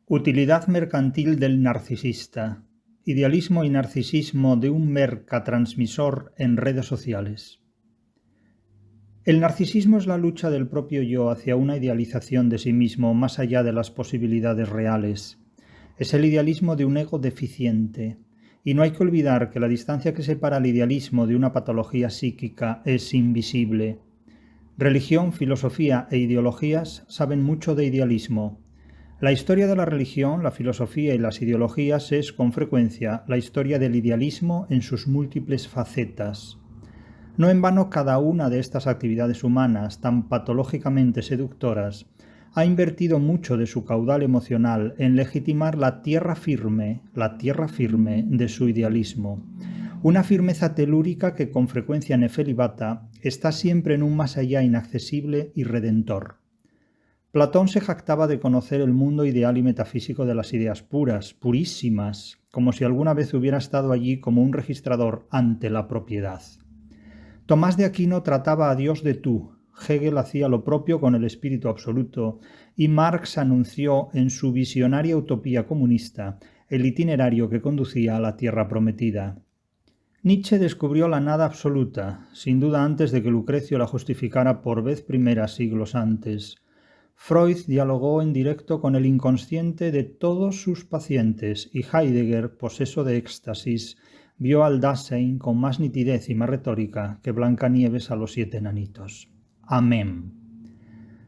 Utilidad mercantil del narcisista. Idealismo y narcisismo de un mercatransmisor en redes sociales. El narcisismo es la lucha del propio yo hacia una idealización de sí mismo más allá de las posibilidades reales. Es el idealismo de un ego deficiente. Y no hay que olvidar que la distancia que separa el idealismo de una patología psíquica es invisible. Religión, filosofía e ideologías saben mucho de idealismo. La historia de la religión, la filosofía y las ideologías es, con frecuencia, la historia del idealismo en sus múltiples facetas. No en vano cada una de estas actividades humanas, tan patológicamente seductoras, ha invertido mucho de su caudal emocional en legitimar la tierra firme de su idealismo. Una firmeza telúrica que con frecuencia nefelibata está siempre en un más allá inaccesible y redentor. Platón se jactaba de conocer el mundo ideal y metafísico de las ideas puras, purísimas, como si alguna vez hubiera estado allí como un registrador ante la propiedad. Tomás de Aquino trataba a Dios de tú, Hegel hacía lo propio con el espíritu absoluto, y Marx anunció en su visionaria utopía comunista el itinerario que conducía a la tierra prometida. Nietzsche descubrió la nada absoluta, sin duda antes de que Lucrecio la justificara por vez primera siglos antes. Freud dialogó en directo con el inconsciente de todos sus pacientes y Heidegger, poseso de éxtasis, vio al Dasein con más nitidez y más retórica que Blancanieves a los 7 enanitos. Amén.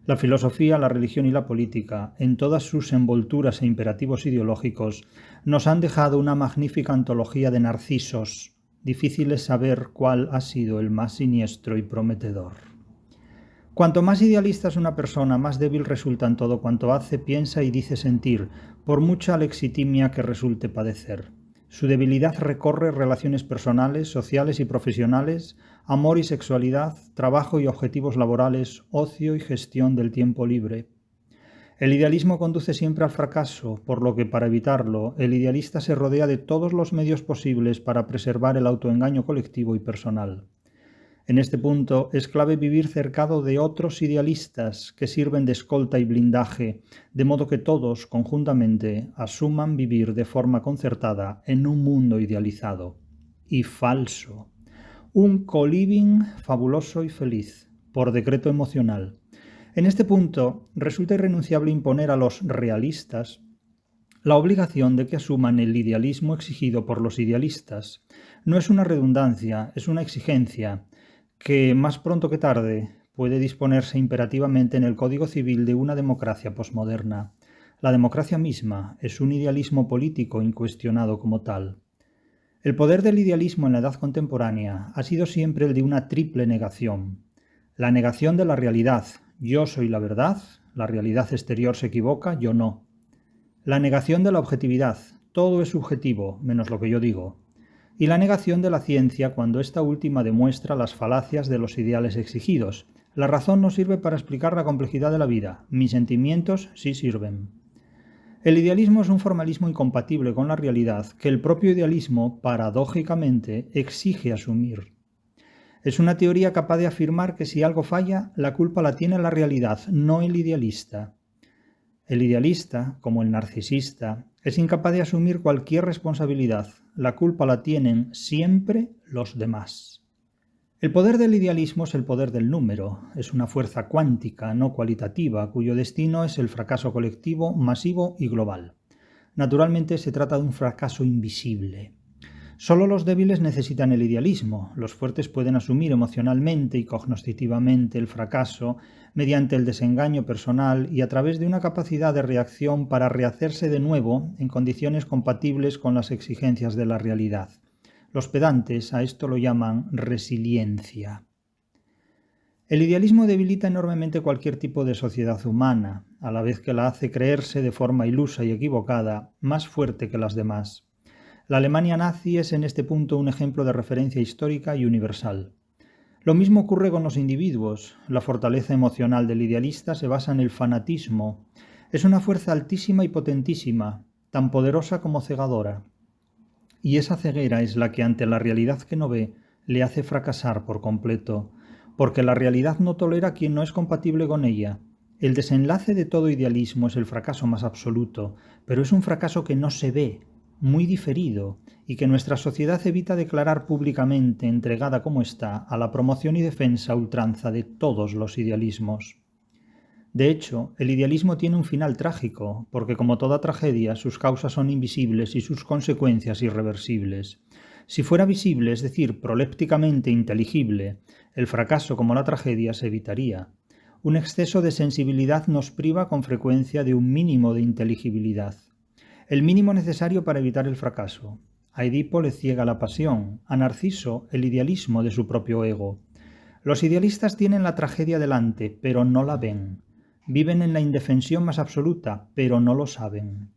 La filosofía, la religión y la política, en todas sus envolturas e imperativos ideológicos, nos han dejado una magnífica antología de narcisos. Difícil es saber cuál ha sido el más siniestro y prometedor. Cuanto más idealista es una persona, más débil resulta en todo cuanto hace, piensa y dice sentir, por mucha lexitimia que resulte padecer. Su debilidad recorre relaciones personales, sociales y profesionales, amor y sexualidad, trabajo y objetivos laborales, ocio y gestión del tiempo libre. El idealismo conduce siempre al fracaso, por lo que para evitarlo, el idealista se rodea de todos los medios posibles para preservar el autoengaño colectivo y personal. En este punto es clave vivir cercado de otros idealistas que sirven de escolta y blindaje, de modo que todos, conjuntamente, asuman vivir de forma concertada en un mundo idealizado y falso. Un co-living fabuloso y feliz, por decreto emocional. En este punto resulta irrenunciable imponer a los realistas la obligación de que asuman el idealismo exigido por los idealistas. No es una redundancia, es una exigencia que más pronto que tarde puede disponerse imperativamente en el Código Civil de una democracia posmoderna. La democracia misma es un idealismo político incuestionado como tal. El poder del idealismo en la edad contemporánea ha sido siempre el de una triple negación. La negación de la realidad, yo soy la verdad, la realidad exterior se equivoca, yo no. La negación de la objetividad, todo es subjetivo, menos lo que yo digo. Y la negación de la ciencia cuando esta última demuestra las falacias de los ideales exigidos. La razón no sirve para explicar la complejidad de la vida, mis sentimientos sí sirven. El idealismo es un formalismo incompatible con la realidad que el propio idealismo, paradójicamente, exige asumir. Es una teoría capaz de afirmar que si algo falla, la culpa la tiene la realidad, no el idealista. El idealista, como el narcisista, es incapaz de asumir cualquier responsabilidad. La culpa la tienen siempre los demás. El poder del idealismo es el poder del número. Es una fuerza cuántica, no cualitativa, cuyo destino es el fracaso colectivo, masivo y global. Naturalmente se trata de un fracaso invisible. Solo los débiles necesitan el idealismo. Los fuertes pueden asumir emocionalmente y cognoscitivamente el fracaso mediante el desengaño personal y a través de una capacidad de reacción para rehacerse de nuevo en condiciones compatibles con las exigencias de la realidad. Los pedantes a esto lo llaman resiliencia. El idealismo debilita enormemente cualquier tipo de sociedad humana, a la vez que la hace creerse de forma ilusa y equivocada más fuerte que las demás. La Alemania nazi es en este punto un ejemplo de referencia histórica y universal. Lo mismo ocurre con los individuos. La fortaleza emocional del idealista se basa en el fanatismo. Es una fuerza altísima y potentísima, tan poderosa como cegadora. Y esa ceguera es la que ante la realidad que no ve le hace fracasar por completo, porque la realidad no tolera a quien no es compatible con ella. El desenlace de todo idealismo es el fracaso más absoluto, pero es un fracaso que no se ve, muy diferido, y que nuestra sociedad evita declarar públicamente, entregada como está a la promoción y defensa a ultranza de todos los idealismos. De hecho, el idealismo tiene un final trágico, porque como toda tragedia, sus causas son invisibles y sus consecuencias irreversibles. Si fuera visible, es decir, prolépticamente inteligible, el fracaso como la tragedia se evitaría. Un exceso de sensibilidad nos priva con frecuencia de un mínimo de inteligibilidad. El mínimo necesario para evitar el fracaso. A Edipo le ciega la pasión, a Narciso el idealismo de su propio ego. Los idealistas tienen la tragedia delante, pero no la ven. Viven en la indefensión más absoluta, pero no lo saben.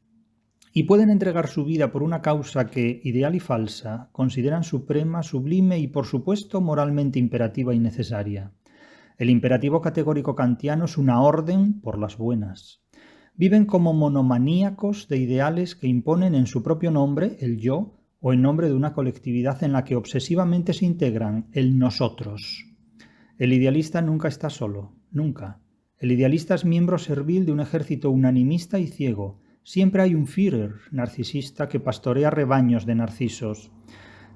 Y pueden entregar su vida por una causa que, ideal y falsa, consideran suprema, sublime y, por supuesto, moralmente imperativa y necesaria. El imperativo categórico kantiano es una orden por las buenas. Viven como monomaníacos de ideales que imponen en su propio nombre, el yo, o en nombre de una colectividad en la que obsesivamente se integran el nosotros. El idealista nunca está solo, nunca. El idealista es miembro servil de un ejército unanimista y ciego. Siempre hay un Führer narcisista que pastorea rebaños de narcisos.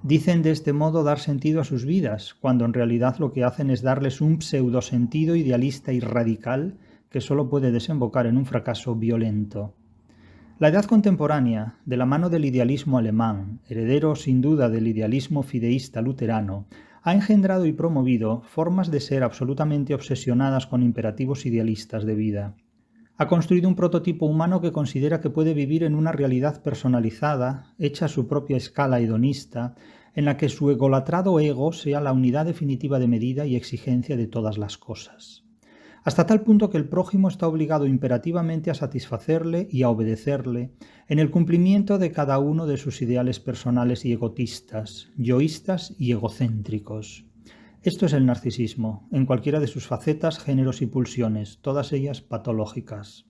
Dicen de este modo dar sentido a sus vidas, cuando en realidad lo que hacen es darles un pseudosentido idealista y radical que solo puede desembocar en un fracaso violento. La edad contemporánea, de la mano del idealismo alemán, heredero sin duda del idealismo fideísta luterano, ha engendrado y promovido formas de ser absolutamente obsesionadas con imperativos idealistas de vida. Ha construido un prototipo humano que considera que puede vivir en una realidad personalizada, hecha a su propia escala hedonista, en la que su egolatrado ego sea la unidad definitiva de medida y exigencia de todas las cosas. Hasta tal punto que el prójimo está obligado imperativamente a satisfacerle y a obedecerle en el cumplimiento de cada uno de sus ideales personales y egotistas, yoístas y egocéntricos. Esto es el narcisismo, en cualquiera de sus facetas, géneros y pulsiones, todas ellas patológicas.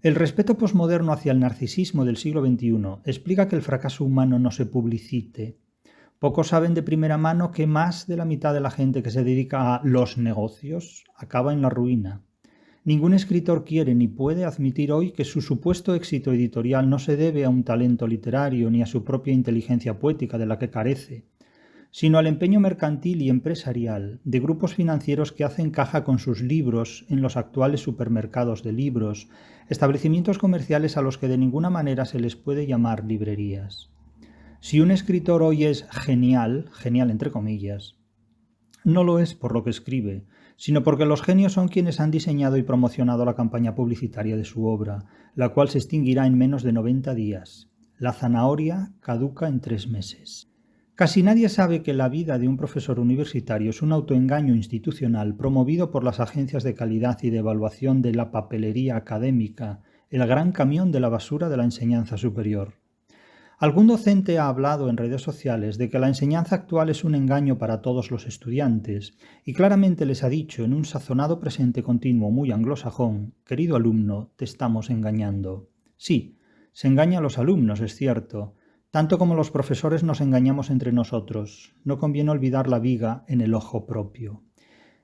El respeto posmoderno hacia el narcisismo del siglo XXI explica que el fracaso humano no se publicite. Pocos saben de primera mano que más de la mitad de la gente que se dedica a los negocios acaba en la ruina. Ningún escritor quiere ni puede admitir hoy que su supuesto éxito editorial no se debe a un talento literario ni a su propia inteligencia poética de la que carece, sino al empeño mercantil y empresarial de grupos financieros que hacen caja con sus libros en los actuales supermercados de libros, establecimientos comerciales a los que de ninguna manera se les puede llamar librerías. Si un escritor hoy es genial entre comillas, no lo es por lo que escribe, sino porque los genios son quienes han diseñado y promocionado la campaña publicitaria de su obra, la cual se extinguirá en menos de 90 días. La zanahoria caduca en 3 meses. Casi nadie sabe que la vida de un profesor universitario es un autoengaño institucional promovido por las agencias de calidad y de evaluación de la papelería académica, el gran camión de la basura de la enseñanza superior. Algún docente ha hablado en redes sociales de que la enseñanza actual es un engaño para todos los estudiantes y claramente les ha dicho en un sazonado presente continuo muy anglosajón: querido alumno, te estamos engañando. Sí, se engaña a los alumnos, es cierto, tanto como los profesores nos engañamos entre nosotros. No conviene olvidar la viga en el ojo propio.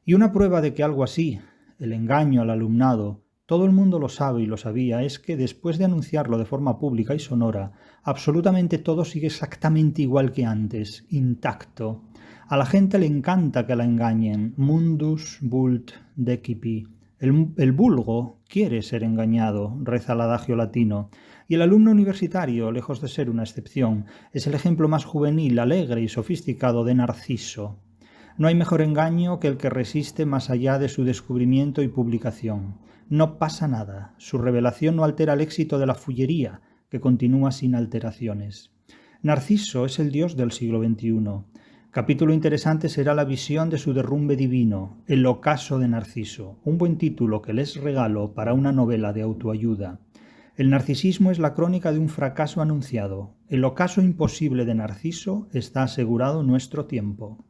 Y una prueba de que algo así, el engaño al alumnado, todo el mundo lo sabe y lo sabía, es que después de anunciarlo de forma pública y sonora, absolutamente todo sigue exactamente igual que antes, intacto. A la gente le encanta que la engañen. Mundus vult decipi. El vulgo quiere ser engañado, reza el adagio latino, y el alumno universitario, lejos de ser una excepción, es el ejemplo más juvenil, alegre y sofisticado de Narciso. No hay mejor engaño que el que resiste más allá de su descubrimiento y publicación. No pasa nada, su revelación no altera el éxito de la fullería, que continúa sin alteraciones. Narciso es el dios del siglo XXI. Capítulo interesante será la visión de su derrumbe divino, El ocaso de Narciso, un buen título que les regalo para una novela de autoayuda. El narcisismo es la crónica de un fracaso anunciado. El ocaso imposible de Narciso está asegurado nuestro tiempo.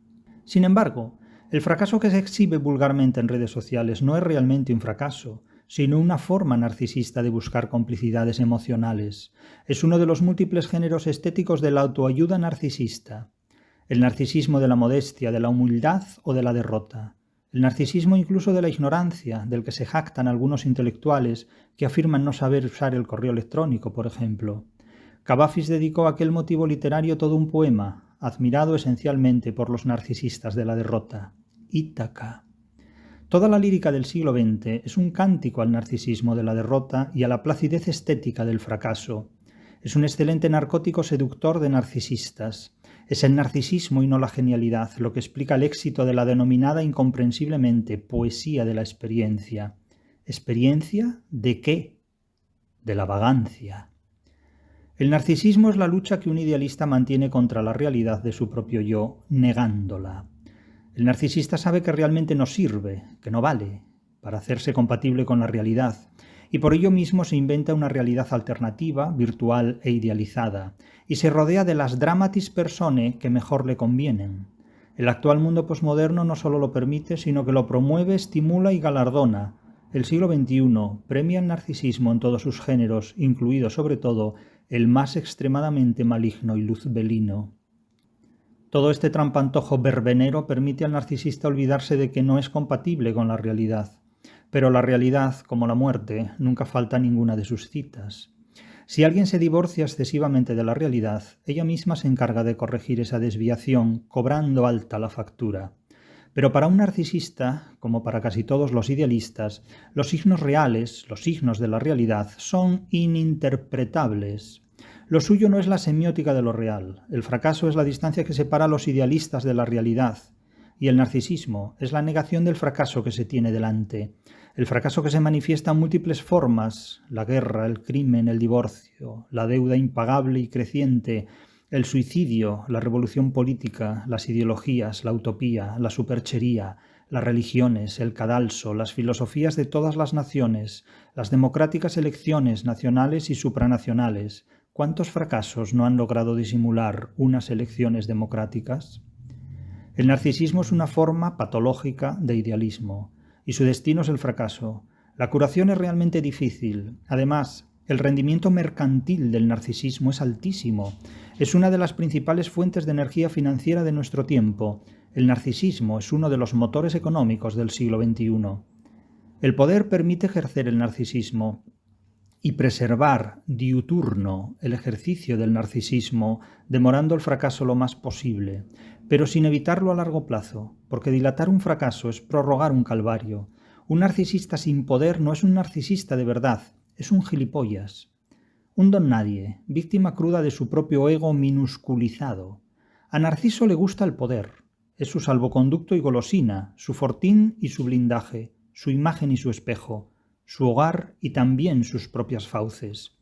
Sin embargo, el fracaso que se exhibe vulgarmente en redes sociales no es realmente un fracaso, sino una forma narcisista de buscar complicidades emocionales. Es uno de los múltiples géneros estéticos de la autoayuda narcisista. El narcisismo de la modestia, de la humildad o de la derrota. el narcisismo incluso de la ignorancia, del que se jactan algunos intelectuales que afirman no saber usar el correo electrónico, por ejemplo. Cavafis dedicó a aquel motivo literario todo un poema, admirado esencialmente por los narcisistas de la derrota, Ítaca. Toda la lírica del siglo XX es un cántico al narcisismo de la derrota y a la placidez estética del fracaso. Es un excelente narcótico seductor de narcisistas. Es el narcisismo y no la genialidad lo que explica el éxito de la denominada incomprensiblemente poesía de la experiencia. ¿Experiencia de qué? De la vagancia. El narcisismo es la lucha que un idealista mantiene contra la realidad de su propio yo, negándola. El narcisista sabe que realmente no sirve, que no vale, para hacerse compatible con la realidad, y por ello mismo se inventa una realidad alternativa, virtual e idealizada, y se rodea de las dramatis personae que mejor le convienen. El actual mundo posmoderno no solo lo permite, sino que lo promueve, estimula y galardona. El siglo XXI premia el narcisismo en todos sus géneros, incluido sobre todo el más extremadamente maligno y luzbelino. Todo este trampantojo verbenero permite al narcisista olvidarse de que no es compatible con la realidad. Pero la realidad, como la muerte, nunca falta a ninguna de sus citas. Si alguien se divorcia excesivamente de la realidad, ella misma se encarga de corregir esa desviación, cobrando alta la factura. Pero para un narcisista, como para casi todos los idealistas, los signos reales, los signos de la realidad, son ininterpretables. Lo suyo no es la semiótica de lo real. El fracaso es la distancia que separa a los idealistas de la realidad. Y el narcisismo es la negación del fracaso que se tiene delante. El fracaso que se manifiesta en múltiples formas: la guerra, el crimen, el divorcio, la deuda impagable y creciente, el suicidio, la revolución política, las ideologías, la utopía, la superchería, las religiones, el cadalso, las filosofías de todas las naciones, las democráticas elecciones nacionales y supranacionales. ¿Cuántos fracasos no han logrado disimular unas elecciones democráticas? El narcisismo es una forma patológica de idealismo, y su destino es el fracaso. La curación es realmente difícil. Además, el rendimiento mercantil del narcisismo es altísimo. Es una de las principales fuentes de energía financiera de nuestro tiempo. El narcisismo es uno de los motores económicos del siglo XXI. El poder permite ejercer el narcisismo y preservar diuturno el ejercicio del narcisismo, demorando el fracaso lo más posible, pero sin evitarlo a largo plazo, porque dilatar un fracaso es prorrogar un calvario. Un narcisista sin poder no es un narcisista de verdad, es un gilipollas. Un don nadie, víctima cruda de su propio ego minusculizado. A Narciso le gusta el poder, es su salvoconducto y golosina, su fortín y su blindaje, su imagen y su espejo, su hogar y también sus propias fauces.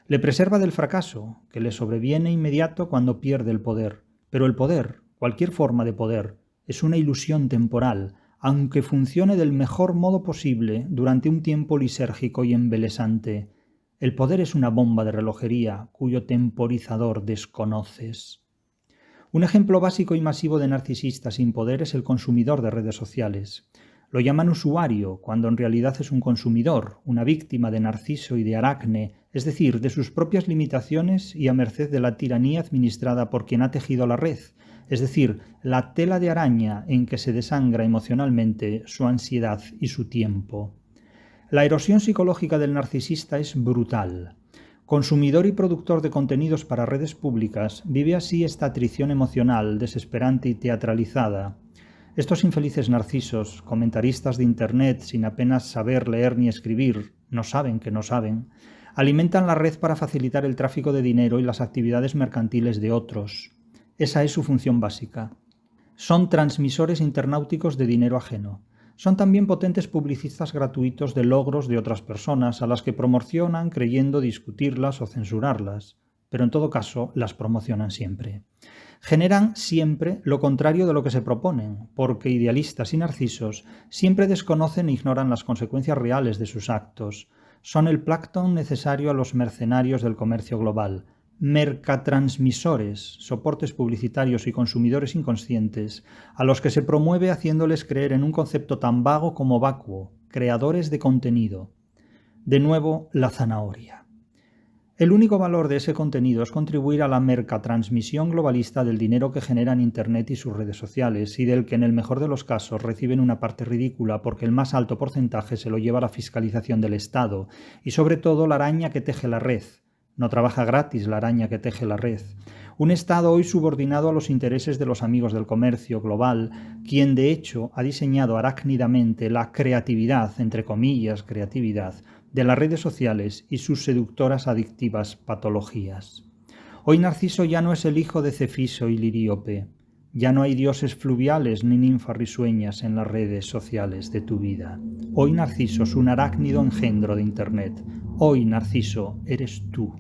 Le preserva del fracaso, que le sobreviene inmediato cuando pierde el poder. Pero el poder, cualquier forma de poder, es una ilusión temporal, aunque funcione del mejor modo posible durante un tiempo lisérgico y embelesante. El poder es una bomba de relojería cuyo temporizador desconoces. Un ejemplo básico y masivo de narcisista sin poder es el consumidor de redes sociales. Lo llaman usuario, cuando en realidad es un consumidor, una víctima de Narciso y de Aracne, es decir, de sus propias limitaciones y a merced de la tiranía administrada por quien ha tejido la red, es decir, la tela de araña en que se desangra emocionalmente su ansiedad y su tiempo. La erosión psicológica del narcisista es brutal. Consumidor y productor de contenidos para redes públicas, vive así esta atrición emocional, desesperante y teatralizada. Estos infelices narcisos, comentaristas de Internet sin apenas saber leer ni escribir, no saben que no saben, alimentan la red para facilitar el tráfico de dinero y las actividades mercantiles de otros. Esa es su función básica. Son transmisores internauticos de dinero ajeno. Son también potentes publicistas gratuitos de logros de otras personas a las que promocionan creyendo discutirlas o censurarlas, pero en todo caso las promocionan siempre. Generan siempre lo contrario de lo que se proponen, porque idealistas y narcisos siempre desconocen e ignoran las consecuencias reales de sus actos. Son el plancton necesario a los mercenarios del comercio global, mercatransmisores, soportes publicitarios y consumidores inconscientes, a los que se promueve haciéndoles creer en un concepto tan vago como vacuo, creadores de contenido. De nuevo, la zanahoria. El único valor de ese contenido es contribuir a la mercatransmisión globalista del dinero que generan Internet y sus redes sociales, y del que en el mejor de los casos reciben una parte ridícula porque el más alto porcentaje se lo lleva la fiscalización del Estado, y sobre todo la araña que teje la red. No trabaja gratis la araña que teje la red. Un Estado hoy subordinado a los intereses de los amigos del comercio global, quien de hecho ha diseñado arácnidamente la creatividad, entre comillas, creatividad, de las redes sociales y sus seductoras adictivas patologías. Hoy Narciso ya no es el hijo de Cefiso y Liríope. Ya no hay dioses fluviales ni ninfas risueñas en las redes sociales de tu vida. Hoy Narciso es un arácnido engendro de Internet. Hoy Narciso eres tú.